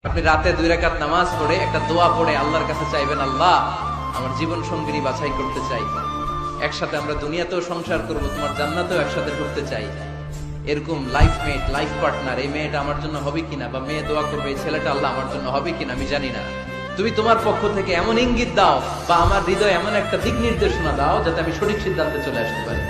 আপনি রাতে 2 রাকাত নামাজ পড়ে একটা দোয়া পড়ে আল্লাহর কাছে চাইবেন, আল্লাহ আমার জীবন সঙ্গিনী বাছাই করতে চাই, একসাথে আমরা দুনিয়াতেও সংসার করব, তোমার জান্নাতেও একসাথে ঢুকতে চাই। এরকম লাইফ মেট, লাইফ পার্টনার এই মেয়েটা আমার জন্য হবে কিনা, বা মেয়ে দোয়া করবে এই ছেলেটা আল্লাহ আমার জন্য হবে কিনা আমি জানি না। তুমি তোমার পক্ষ থেকে এমন ইঙ্গিত দাও বা আমার হৃদয়ে এমন একটা দিক নির্দেশনা দাও যাতে আমি সঠিক সিদ্ধান্তে চলে আসতে পারি।